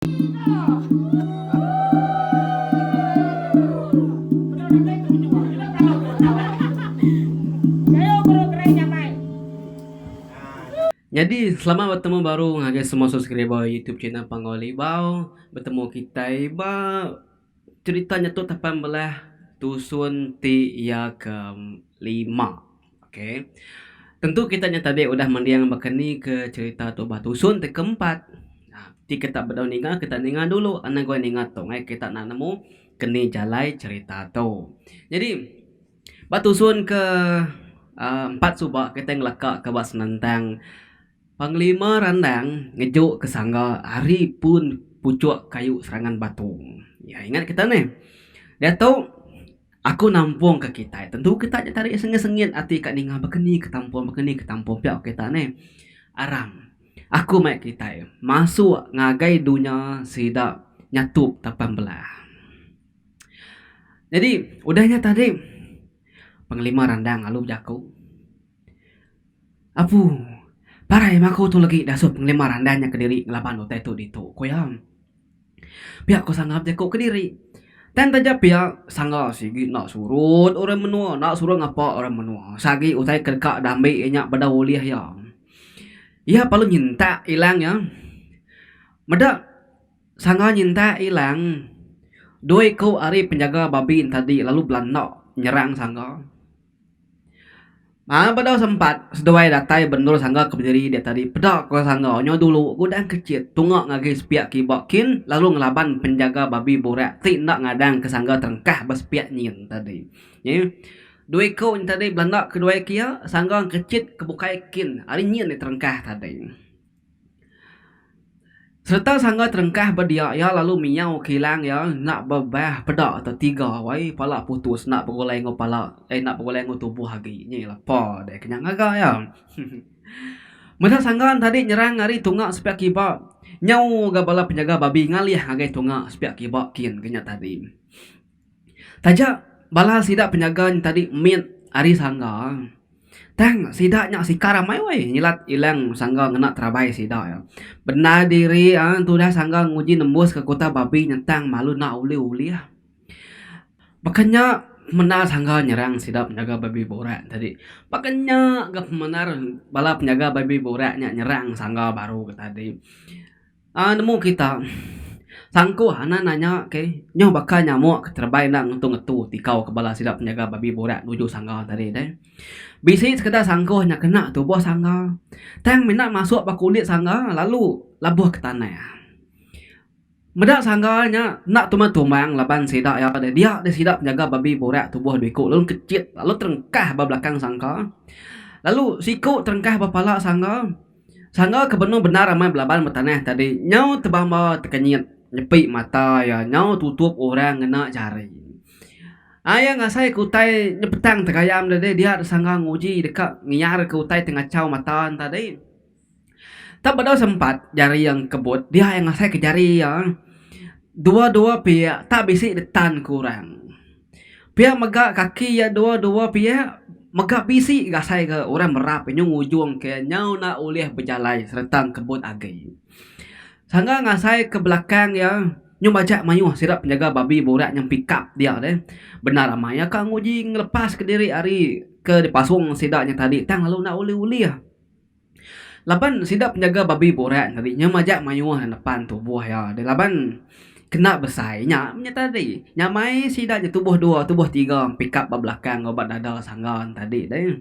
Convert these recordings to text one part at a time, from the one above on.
Jadi selamat bertemu baru ngagai semua subscriber YouTube channel Panggolibau. Bertemu kita iba ceritanya tu tapan belah tusun ti ia ke-5. Okey. Tentu kita tadi udah mendiang bakani ke cerita tu batusun ti ke-4. Nah, ti kita berdaun ninga kita ninga dulu ana gua ninga tu ngai kita nak nemu keni jalai cerita tu. Jadi batusun ke 4 subak kita ngelakak ke bas nentang Panglima Randang ngejuk ke sangga hari pun pucuk kayu serangan batu. Ya ingat kita nih. Dia tahu aku nampung ke kita. Tentu kita tarik sengit-sengit hati kat ninga bekeni ke tampung piak kita nih. Aram. Aku mai kita masuk ngagai dunia sidak nyatup tapan belah. Jadi udahnya tadi Panglima Randang lalu jaku. Apu parai aku tu lagi dasuk Panglima Randanya ke diri ngelaban utai tu ditu. Koyam. Pihak ko sanggap jaku ke diri. Dan taja pihak sangga sigi nak surut orang menua, nak surut ngapa orang menua. Sagi utai kedekak damai enyak pada uliah ya. Ya paling nyinta ilang ya. Medak sangga nyinta ilang. Doi ko ari penjaga babi tadi lalu belanak nyerang sangga. Pada sempat sedawai datai bendur sangga ke berdiri dia tadi pedak ko sangga nyo dulu gudang kecil tungak ngagi sepiak kibakin lalu ngelaban penjaga babi borak tindak ngadang ke sangga terengkah bespiak nyin tadi ya dua ko tadi belanda kedua kia sangga kecil kebukai kin ari nyin terengkah tadi serta sangga terengkah berdia ya lalu miau kilang ya nak bebah pedak atau tiga wai pala putus nak pegolai ngo pala nak pegolai ngo tubuh lagi ni lah pa deh kenyang agak ya meda sangga tadi nyerang ngari tungak sepiak kiba nyau gabala penjaga babi ngalih ngagai tungak sepiak kiba kin kenya tadi taja bala sidak penjaga tadi min ari sangga tang sidaknya si karamai wai nyilat ilang sangga ngena terabai sidak ya benar diri tu dah sangga nguji nembus ke kota babi nyentang malu nak uli-uli ya makanya menar sangga nyerang sidak penjaga babi borak tadi makanya gap menar bala penjaga babi boraknya nyerang sangga baru ke tadi nemu kita sangku hana nanya ke nyo bakal nyamuk terbaik nak ngetu-ngetu tikau kepala sidak penjaga babi borak nuju sangga tadi deh bisi sekedar sangko hanya kena tubuh sangga tang minat masuk pak kulit sangga lalu labuh ke tanah medak sangganya nak tumang laban sidak ya pada dia sidak penjaga babi borak tubuh duiku lalu kecil lalu terengkah ba belakang sangka lalu siku terengkah ba pala sangga sangga kebenar benar ramai belaban bertanah tadi nyau tebang ba tekenyit nyepi mata ya nyau tutup orang ngena jari ayah ngasai kutai nyepetang tegayam tadi dia sangga nguji dekat ngiar ke utai tengah caw matan tadi tak pada sempat jari yang kebut dia yang ngasai ke jari ya dua-dua pihak tak bisi detan kurang pihak megak kaki ya dua-dua pihak megak bisi ngasai ke orang merap nyung ujung ke nyau nak ulih berjalai serta kebut agai sangga ngasai ke belakang ya nyum baca mayuh sirap penjaga babi borak yang pick up dia deh benar ramai ya kang uji ngelepas ke diri ari ke dipasung sidaknya tadi tang lalu nak uli-uli ya laban sidak penjaga babi borak tadi nyum baca mayuh depan tubuh ya de laban kena besainya nya tadi nyamai sidaknya tubuh dua tubuh tiga pick up belakang obat dada sanggan tadi deh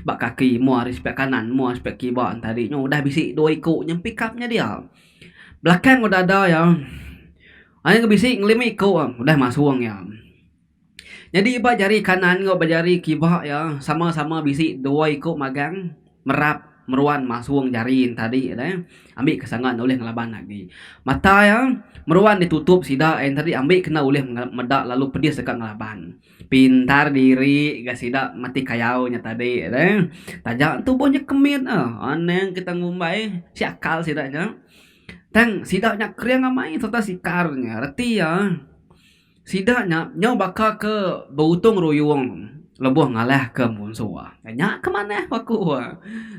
bak kaki mu ari spek kanan mu spek kiri tadi nyo udah bisi dua ikut yang pick upnya dia belakang udah ada ya ayo ngebisi ngelimi ko udah masuk ya. Jadi iba jari kanan ngo jari kibak ya sama-sama bisi dua ikut magang merap meruan masuk jarin tadi ya. Ambil kesangan oleh ngelaban lagi. Mata ya meruan ditutup sida tadi ambil kena oleh medak lalu pedis dekat ngelaban. Pintar diri gak sida mati kayaunya tadi ya. Tajak tubuhnya kemit aneh kita ngumbai si akal sidanya. Tang sidaknya kriang ngamai serta sikarnya reti ya sidaknya nyo bakal ke bautung ruyung lebuh ngalah ke musuh nyak kemana aku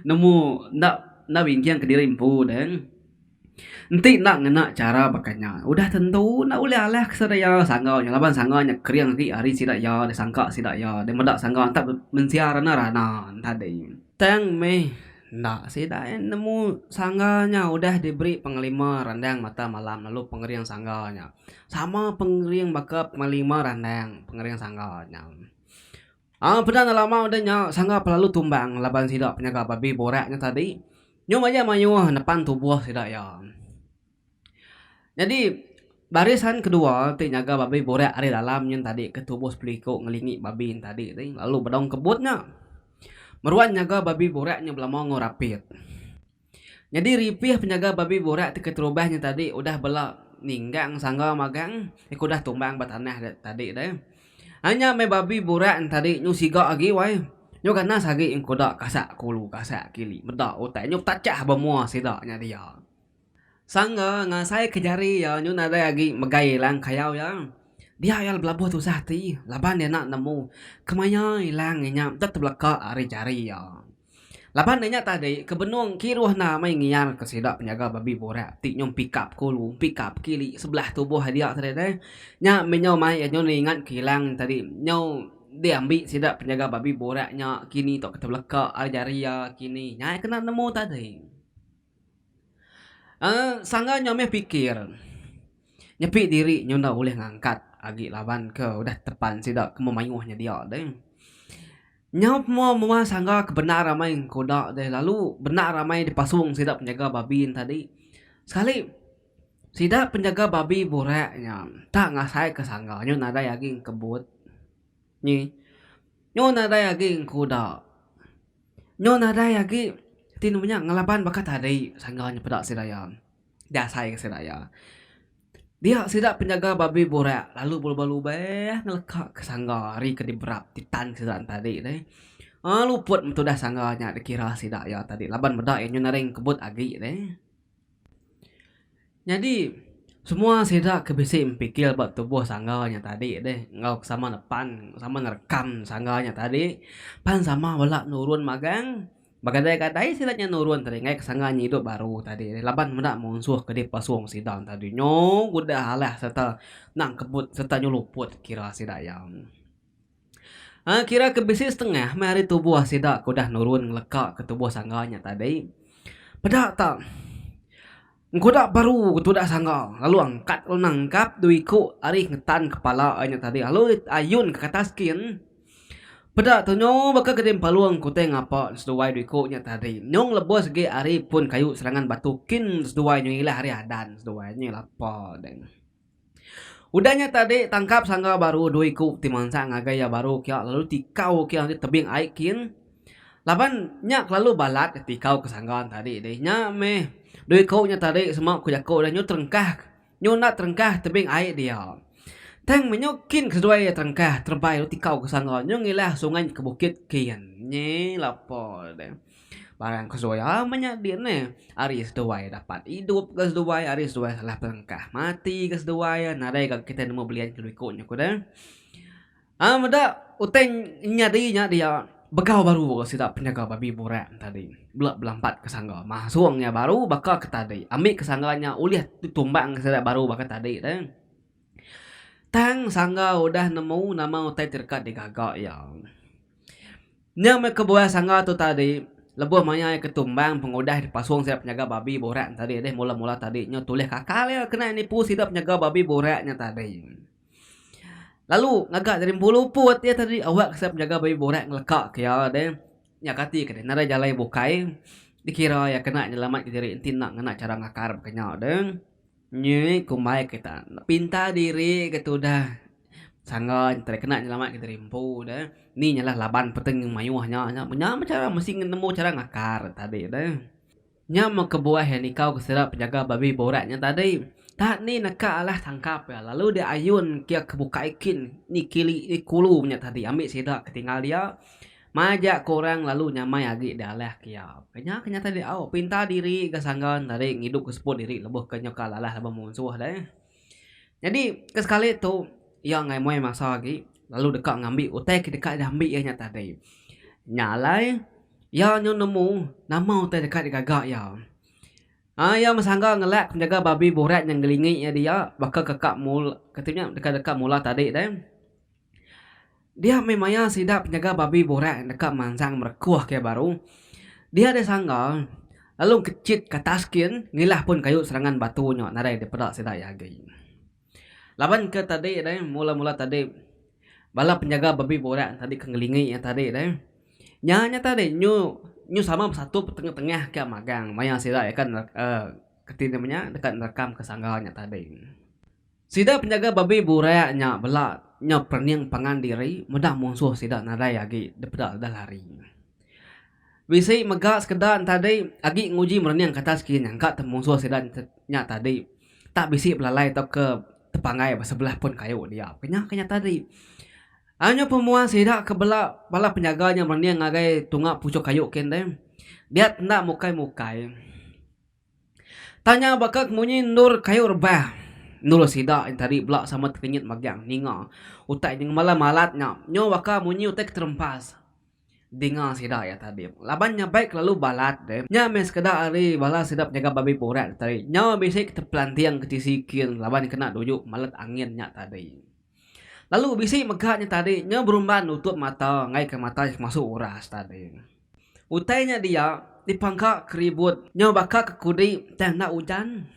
nemu nak bingkiang ke diri impu dan Enti nak ngena cara bakanya. Udah tentu nak uli alah kesadaya sangga nya laban sangga nya kriang ki ari sidak ya de sangka sidak ya de medak sangga tak mensiarana rana tadi. Tang me nak sidak nemu sangganya udah diberi pengelima randang mata malam lalu pengeriang sangganya. Sama pengeriang baka pengelima randang pengeriang sangganya. Pernah lama udahnya sangga pelalu tumbang laban sidak penyaga babi boraknya tadi. Nyo aja mayu depan tubuh sidak ya. Jadi barisan kedua ti nyaga babi borak ari dalam yang tadi ke tubuh peliko ngelingi babi yang tadi ti lalu bedong kebutnya. Meruan nyaga babi boraknya belum rapit. Jadi ripih penjaga babi borak ti keterubahnya tadi udah bela ninggang sangga magang iku udah tumbang batanah tadi deh. Hanya me babi borak tadi nyu siga agi wae. Nyo kana sagi ing kodak kasak kulu kasak kili medak utai nyo tacah bemua sidaknya dia. Sangga ngasai kejari ya nyu nada lagi megai lang kayau ya. Dia ayal belabuh tu sahti laban dia nak nemu kemanya ilang nya tetep leka ari cari ya. Laban dia tadi kebenung kiruh na mai ngiar ke sidak penjaga babi borak ti nyom pikap kulu pikap kili sebelah tubuh dia tadi deh. Nya menyo mai nyo ingat kilang tadi nyo dia ambil sidak penjaga babi boraknya kini tok ketep leka ari cari ya kini nya kena nemu tadi. Sangga nyomeh pikir nyepi diri nyo boleh ngangkat agi laban ke udah tepan sidak kememayuhnya dia deh. Nyop mau sangga kebenar ramai kodak deh lalu benar ramai dipasung sidak penjaga babi tadi. Sekali sidak penjaga babi boraknya tak ngasai ke sangga nyo nada yakin kebut. Nyo nada yakin kodak. Nyo nada yakin tinunya ngelaban bakat tadi sangganya pedak sidaya. Dasai ke sidaya. Dia sidak penjaga babi borak lalu bulu-bulu beh ngelekak ke sangga ri ke diberap titan sidak tadi deh. Luput metu dah sangganya dikira sidak ya tadi laban bedak nyo naring kebut agi deh. Jadi semua sidak kebisi pikir buat tubuh sangganya tadi deh ngau sama depan sama nerekam sangganya tadi pan sama walak nurun magang bagadai-gadai silatnya nurun tadi ngai kesanganya hidup baru tadi laban mendak musuh ke dia pasung sidang tadi nyo udah halah serta nang kebut serta nyo luput kira sidak yang kira kebisi setengah mari tubuh sidak kudah nurun ngelekak ke tubuh sangganya tadi pedak tak kuda baru kuda sangga lalu angkat lu nangkap duiku ari ngetan kepala anya tadi lalu ayun ke atas skin pedak tu nyo baka gede paluang kute ngapa seduai duiku nya tadi nyong lebos ge ari pun kayu serangan batu kin seduai nyo ilah hari adan seduai nya lapa deng udahnya tadi tangkap sangga baru duiku timangsa ngagaya baru kia lalu tikau kia tebing aikin laban nyak lalu balat tikau kesanggaan tadi deh nya meh doi kau nya tadi semua ku jako dan nyo terengkah nyo nak terengkah tebing air dia tang menyokin kedua ya terengkah terbaik lu tikau ke sangga nyo ngilah sungai ke bukit kian nye lapo deh barang kesoya menyak dia ne aris doai dapat hidup gas doai aris doai salah terengkah mati gas doai nadai ka kita nemu belian ke doi kau nya ku dah meda uteng nyadinya dia begau baru sidak penjaga babi borak tadi belak belampat ke sangga masuknya baru bakal ke tadi ambil ke sangganya uliah tumbang sidak baru bakal tadi deh tang sangga udah nemu nama utai terkat di gagak ya nya me ke buah sangga tu tadi lebuh manya ketumbang pengudah dipasung sidak penjaga babi borak tadi deh mula-mula tadi nyo tulis kakal ya kena nipu sidak penjaga babi boraknya tadi. Lalu ngagak dari bulu put ya tadi awak kesap jaga bayi borak ngelekak kaya deh nyakati kade nara jalai bukai dikira ya kena nyelamat ke diri inti nak ngena cara ngakar kenya deh nyi kumai kita pinta diri gitu dah sangat terkena nyelamat ke diri empu deh ni nyalah laban peteng mayuhnya nya cara mesti nemu cara ngakar tadi deh nya mau ke buah yang nikau keserap penjaga babi boraknya tadi tak ni nak alah tangkap ya lalu dia ayun kia kebuka ikin ni kili ni kulu punya tadi ambil sidak ketinggal dia majak korang lalu nyamai agi dah lah kia kenya tadi pinta diri kesanggan tadi ngiduk keseput diri lebuh kenyokal alah lebih musuh dah jadi kesekali tu yang ngai moy masa lagi lalu dekat ngambil utai dekat dah ambil ya tadi nyalai ya nyo nemu nama utai dekat gagak ya Ya masangga ngelak penjaga babi borat yang gelingnya dia bakal kekak mul katanya dekat-dekat mula tadi deh. Dia memangnya sidak penjaga babi borak dekat mansang merekuah kayak baru. Dia ada sangka lalu kecit ke taskin ngilah pun kayu serangan batunya narai di pedak sidak yagi. Laban ke tadi deh mula-mula tadi bala penjaga babi borak tadi kengelingi yang tadi deh. Nyanya tadi nyu sama satu tengah-tengah ke magang maya sidak ya kan ketinamanya dekat rekam kesanggalnya tadi. Sida penjaga babi buraknya belak nya perniang pangan diri mudah musuh sida nadai agi depada dah lari. Bisi megak sekedar tadi agi nguji merniang kata skin yang kak musuh sida nya tadi tak bisi belalai atau ke tepangai sebelah pun kayu dia. Kenya tadi. Hanya pemuan sida kebelah bala penjaganya merniang ngagai tunga pucuk kayu kende. Dia tidak mukai-mukai. Tanya bakal munyi nur kayu rebah. Nur sida yang tadi belak sama terkenyit magyang ninga. Utak yang malah malatnya. Nyo bakal munyi utak terempas. Dengar sida ya tadi. Labannya baik lalu balat deh. Nya mes kedak ari bala sedap jaga babi borat tadi. Nya bisik terpelantiang ketisikin. Laban kena dujuk malat anginnya tadi. Lalu bisik megahnya tadi. Nya berumban nutup mata. Ngai ke mata masuk uras tadi. Utainya dia dipangkak keribut. Nya bakal kekudi teh nak hujan.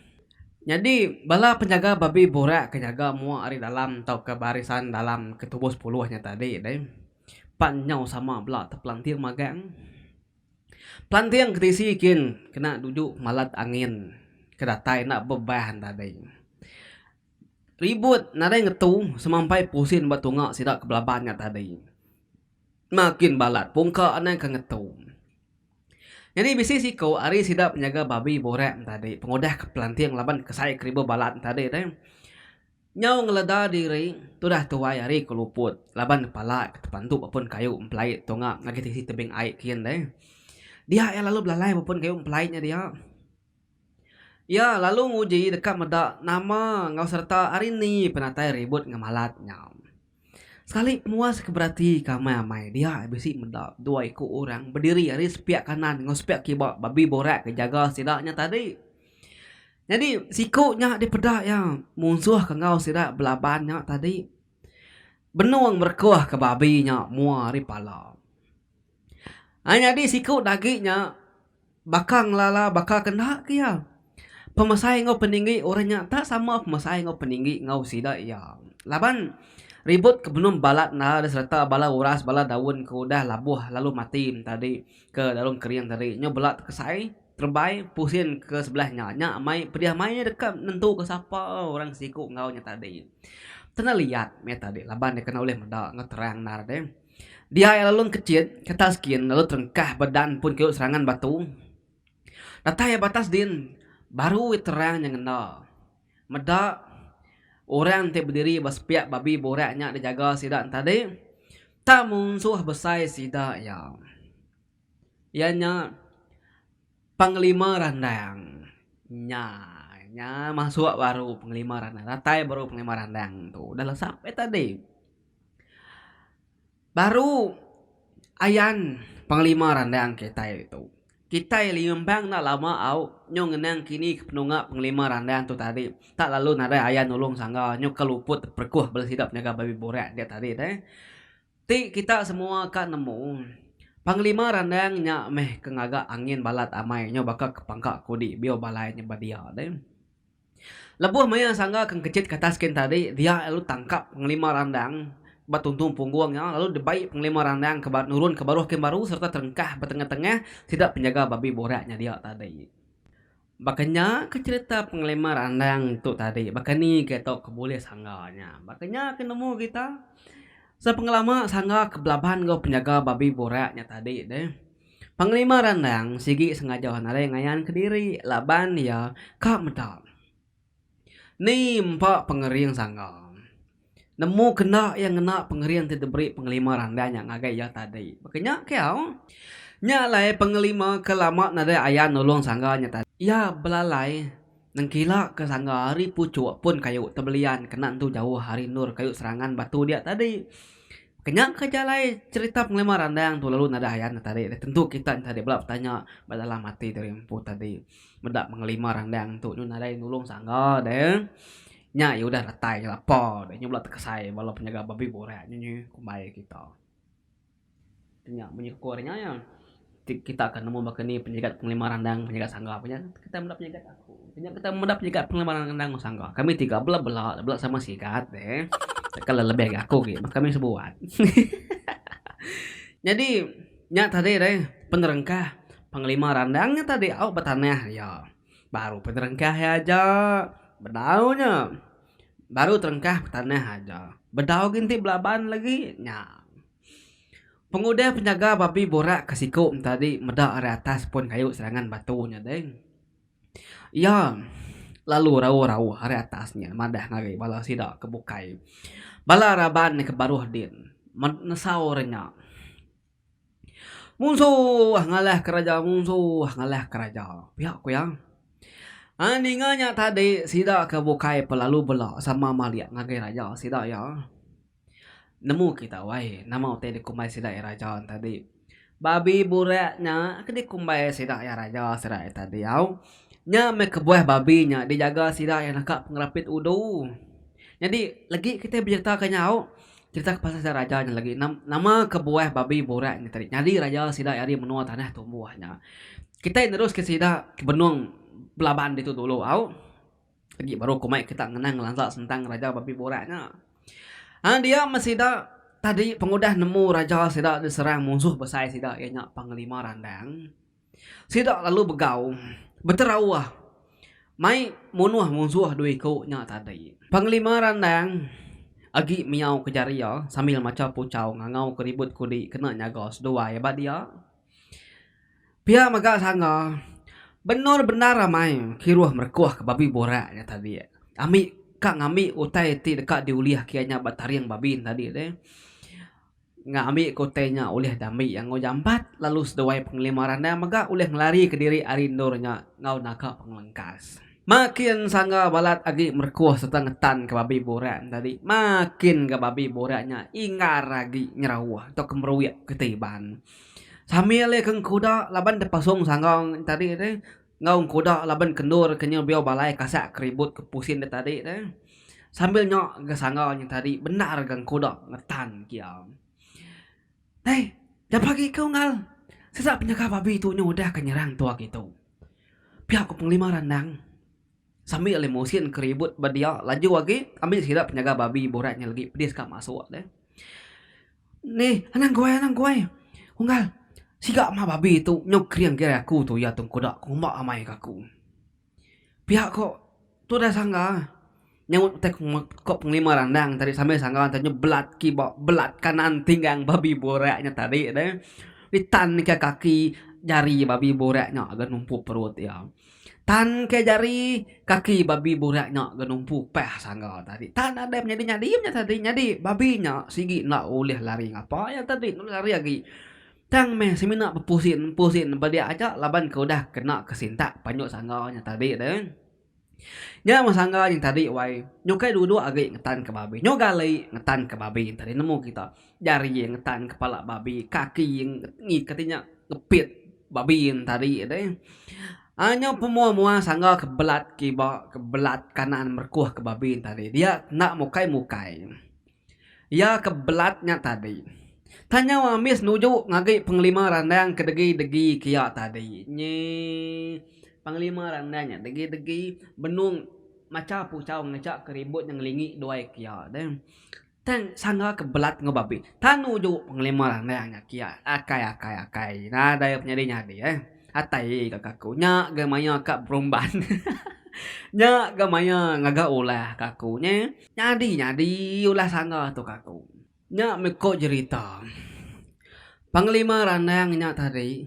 Jadi bala penjaga babi borak kejaga mua ari dalam atau ke barisan dalam ketubuh 10-nya tadi deh. Panjang sama belak terpelantir magang. Pelantiang ketisikin kena duduk malat angin. Kedatai nak bebahan tadi. Ribut nadai ngetu semampai pusin batungak sidak kebelabannya tadi. Makin balat pungka anai ke ngetu. Jadi bisi siko ari sidak penjaga babi borak tadi. Pengodah ke pelantiang laban kesai keribu balat tadi deh. Nyau ngeleda diri, tudah tuai hari keluput. Laban kepala ketepantu apun kayu empelait tonga ngagit isi tebing air kian deh. Dia ya lalu belalai apun kayu empelaitnya dia. Ya lalu nguji dekat medak nama ngau serta hari ni penatai ribut ngemalatnya. Sekali muas keberati kamai dia bisi medak dua ikut orang berdiri hari sepiak kanan ngau sepiak kibak babi borak kejaga sidaknya tadi. Jadi sikunya di pedak yang musuh ke ngau sidak belabannya tadi. Benuang berkuah ke babinya muari pala. Jadi siku daginya bakang lala bakal kena kia. Pemasai ngau peninggi orangnya tak sama pemasai ngau peninggi ngau sidak ya. Laban ribut ke benum balat nah serta bala uras bala daun ke udah labuh lalu mati tadi ke dalam kering tadi. Nyo belat kesai terbaik pusin ke sebelahnya nya mai pediah mainnya dekat nentu ke siapa orang siku ngau nya tadi. Tena lihat me tadi laban dia kena oleh medak ngeterang nar deh. Dia lalu kecil kata skin lalu terengkah badan pun keu serangan batu. Datai batas din baru terang yang ngena. Medak orang te berdiri baspiak babi boraknya dijaga sidak tadi. Tak musuh besar sidak ya. Ianya Panglima Randang. Nya masuk baru Panglima Randang. Datai baru Panglima Randang tuh. Udah sampai tadi. Baru ayan Panglima Randang kita itu. Kita liumbang nak lama au nyong ngenang kini penunggak Panglima Randang tu tadi. Tak lalu nada ayan nulung sangga nyok keluput perkuah bersidap nyaga babi borak dia tadi teh. Ti kita semua kan nemu Panglima Randang nya meh kengaga angin balat amai nyo bakal kepangkak kudi bio balai nya badia deh. Lebuh maya sangga keng kecit kata skin tadi dia lalu tangkap Panglima Randang batuntung punggungnya lalu debai Panglima Randang ke nurun ke baruh ke baru serta terengkah bertengah-tengah tidak penjaga babi boraknya dia tadi. Makanya ke cerita Panglima Randang tu tadi bakani ketok keboleh sangganya. Makanya kenemu kita sepengalaman sangga kebelaban go penjaga babi boraknya tadi deh. Panglima Randang sigi sengaja hanare ngayan ke diri laban ya kak medal. Ni empat pengering sangga. Nemu kena yang kena pengerian tidak beri Panglima Randang yang ngagai ya tadi. Makanya kau nyalai Panglima kelama nada ayah nolong sangganya tadi. Ya belalai nang kila ke sangga hari pucuk pun kayu tebelian kena tu jauh hari nur kayu serangan batu dia tadi. Kenyak kejalai cerita penglima randang tu lalu nada hayan tadi. Tentu kita tadi belak tanya dalam hati dari empu tadi. Medak penglima randang tu nu nada nulung sangga deh. Nya ya udah ratai lapo deh nyulat kesai balau penjaga babi borak nyu kumbai kita. Nya menyekornya ya kita akan nemu bakal penjaga penglima randang penjaga sangga punya kita mendapat penjaga aku. Kita mendapat penjaga penglima randang sangga. Kami tiga belak sama sikat deh. Kalau lebih aku gitu kami sebuat. Jadi nya tadi deh penerengkah panglima randangnya tadi au bertanah ya baru penerengkah ya aja bedaunya baru terengkah bertanah aja bedau ginti belaban lagi nya penguda penjaga babi borak kesiku tadi medak area atas pun kayu serangan batunya deh ya lalu rawu area atasnya madah ngari bala sidak kebukai bala raban ke baruhdin menesaurnya musuh ngalah kerajaan pihak ku yang andinganya tadi sidak kebukai pelalu bela sama malia ngagai raja sidak ya nemu kita wai nama teh dikumbai sidak ya raja tadi babi buraknya ke dikumbai sidak ya raja sidak tadi au nya me kebuah babinya dijaga sidak ya nakak pengrapit udu jadi lagi kita bercerita ke nyau cerita ke pasal rajanya lagi nama kebuah babi borak ini tadi jadi raja sidak yari menua tanah tumbuhnya kita terus ke sidak ke benung belaban itu dulu au lagi baru kumai kita ngenang lansak tentang raja babi boraknya dia masih dah tadi pengudah nemu raja sidak diserang musuh besar sidak ianya panglima randang sidak lalu begau beterawah mai munuh musuh dua nya tadi panglima randang agi miau kejar ya sambil maca pucau ngangau keribut kudi kena nyagos dua ya badia pia maga sangga benar ramai kiruah merkuah ke babi boraknya tadi ami kak ngami utai ti dekat diuliah kianya batariang babin tadi deh ngami kotenya ulih dami yang ngojampat lalu sedawai penglima randang maga ulih ngelari ke diri arindornya ngau naka penglengkas makin sangga balat agi merkuah serta ngetan ke babi borak tadi makin ke babi boraknya ingar lagi nyerawah atau kemeruyak ketiban sambil keng kuda laban depasong sanggang tadi deh ngau kuda laban kendur kenyal biau balai kasak keribut kepusin tadi deh sambil nyok ke sanggang tadi benar gang kuda ngetan kiam hei dah pagi kau ngal sesak penjaga babi itu udah kenyerang tua gitu pihak penglima randang sambil emosin keribut badia laju lagi ambil silap penjaga babi boraknya lagi pedis kak masuk deh nih anang gue unggal siga mah babi itu nyok kriang kira aku tuh ya tung kuda kumbak amai kaku pihak kok tuh dah sangga nyamut tek kok penglima randang tadi sambil sangga tanya belat kibok belat kanan tinggang babi boraknya tadi deh ditan ke kaki jari babi boraknya agak numpuk perut ya tan ke jari kaki babi boraknya agak numpuk peh sangga tadi tan ada menjadi nyadiimnya tadi nyadi babinya sigi nak ulih lari ngapa ya tadi lari lagi tang meh semina pusin badia aja laban kau dah kena kesinta panjok sangganya tadi deh nya masangga yang tadi wai nyokai dua agak ngetan ke babi nyogalai ngetan ke babi tadi nemu kita jari yang ngetan kepala babi kaki yang ngikatinya ngepit babi yang tadi deh hanya pemua sangga kebelat kebelat kanan merkuah ke babi tadi dia nak mukai ya kebelatnya tadi tanya wamis nuju ngagi penglima randang kedegi kia tadi nye panglima randangnya degi benung maca pucau ngecak keribut yang lingi dua kia deh tang sangga kebelat ngobabi tanuju penglima randangnya kia akai nah daya nyadi atai kakakku nya gamanya kak perumban nya gamanya ngaga ulah kakunya nyadi ulah sangga tuh kaku nya meko cerita panglima randangnya tadi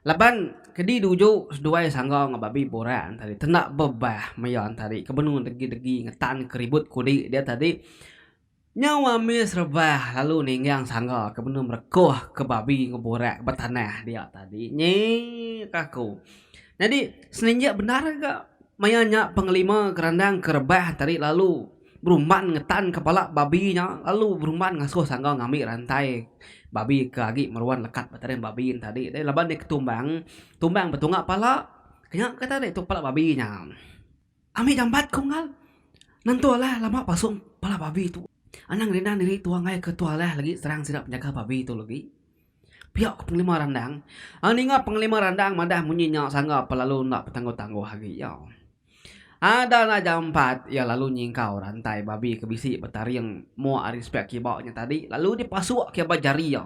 laban kedi duju dua sangga ngababi borak tadi tenak bebah mayan tadi kebenung degi ngetan keribut kudi dia tadi nyawa mis rebah lalu ninggang sangga kebenung merekoh ke babi ngeborak bertanah dia tadi nyi kaku jadi seninja benar gak mayanya panglima kerandang kerebah tadi lalu berumban ngetan kepala babinya, lalu berumban ngasuh sangga ngambil rantai babi ke agi meruan lekat bataren babi tadi. Deh laban dia ketumbang, tumbang betungak pala, kenya kata deh itu pala babinya. Ami jambat kungal, nantu lah lama pasung pala babi itu. Anang rina diri tuang ay ketua lah lagi serang sidap penjaga babi itu lagi. Pihak penglima randang, aninga penglima randang madah munyinya sangga pelalu nak petangguh-tangguh lagi ya. Ada na jam 4, ya lalu nyingkau rantai babi ke bisi betari yang mau arispek kibaunya tadi, lalu dipasuk ke jari ya.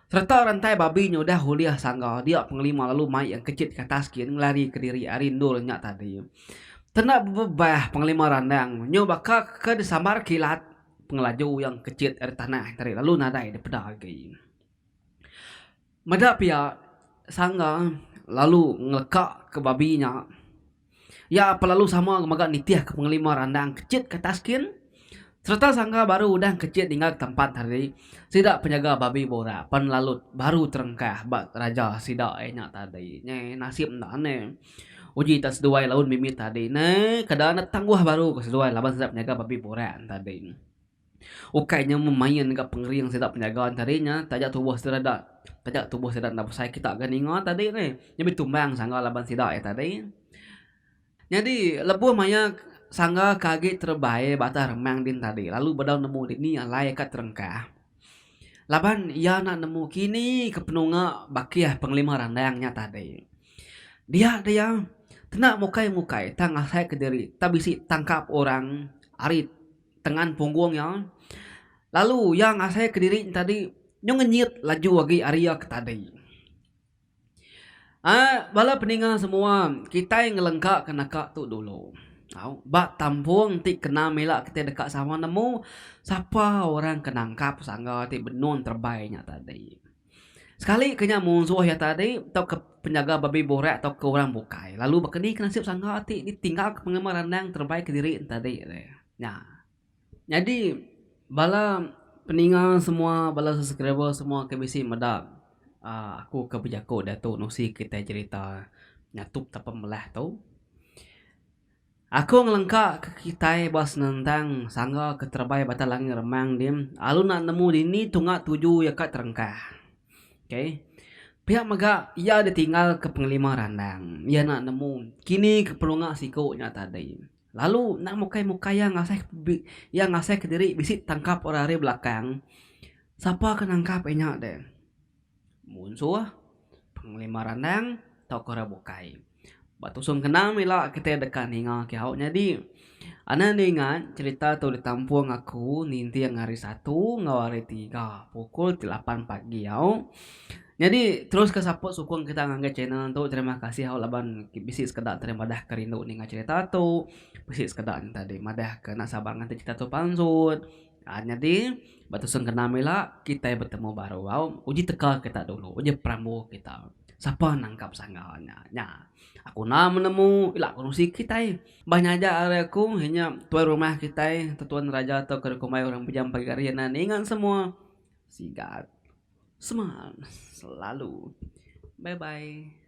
Serta rantai babi udah huliah sangga, dia penglima lalu mai yang kecil ke atas kian lari ke diri arindulnya tadi. Tenak bebah penglima randang, nyoba ke disambar kilat pengelaju yang kecil dari tanah tadi, lalu nadai di pedagi. Madap ya sangga lalu ngelekak ke babinya. Ya pelalu sama maga nitiah ke penglima randang kecil ke taskin. Serta sangka baru udah kecil tinggal tempat tadi. Sidak penjaga babi bora pan lalu baru terengkah bat raja sidak enak tadi. Nye nasib nane. Uji tas dua laun mimit tadi. Ne kadang tangguh baru ke sesuai laban sidak penjaga babi bora tadi. Ukainya memain ke pengering sidak penjagaan tadinya. Tajak tubuh sidak. Tajak tubuh sidak nak saya kita ganinga tadi ne. Nyebi tumbang sangka laban sidak tadi. Jadi lebuh maya sangga kaget terbaik bata remang din tadi. Lalu badau nemu ini alai kat terengkah. Laban ia nak nemu kini kepenunga bakiah penglima randangnya tadi. Dia tenak mukai tangah saya ke diri. Tak bisi tangkap orang arit tengan punggungnya. Lalu yang saya ke diri tadi nyongnyit laju lagi Arya ke tadi. Bala peningan semua, kita yang ngelengkak kena kak tu dulu. Bak tampung ti kena melak kita dekat sama nemu siapa orang kenangkap sangga ti benun terbaiknya tadi. Sekali kenya musuh ya tadi atau ke penjaga babi borak atau ke orang bukai. Lalu bakeni nasib sangga ti ditinggal ke penggemar randang terbaik ke diri tadi. Nah. Jadi bala peningan semua, bala subscriber semua kebisi medak. Aku ke Bejako Dato Nusi kita cerita nyatup tapa melah tu. Aku ngelengkak ke kita bas nentang sangga keterbaik batal langit remang dim. Alun nak nemu dini tunggak 7 ya kat terengkah. Okay. Pihak maga ia ditinggal ke penglima randang. Ia nak nemu kini ke pelungak sikunya tadi. Lalu nak mukai yang ngasih ke diri bisi tangkap orang hari belakang. Siapa ke nangkap enyak deh. Musuh penglima randang tau kora bukai batusung kenang mila kita dekat ninga kau jadi ana ningan cerita tu ditampung aku ninti yang hari 1 ngawari 3 pukul 8 pagi yau. Jadi terus ke support sukung kita ngangge channel tu. Terima kasih hau laban bisi sekedar terima dah kerindu ninga cerita tu bisi sekedar tadi madah kena sabar nganti cerita tu pansut. Jadi batusung kena mila kita bertemu baru uji teka kita dulu uji pramu kita siapa nangkap sanggahnya nya aku menemu ilah kunusi kita banyak aja aku hanya tuan rumah kita tuan raja atau kerukumai orang pejam pagi karianan ingat semua sigat semangat selalu bye bye.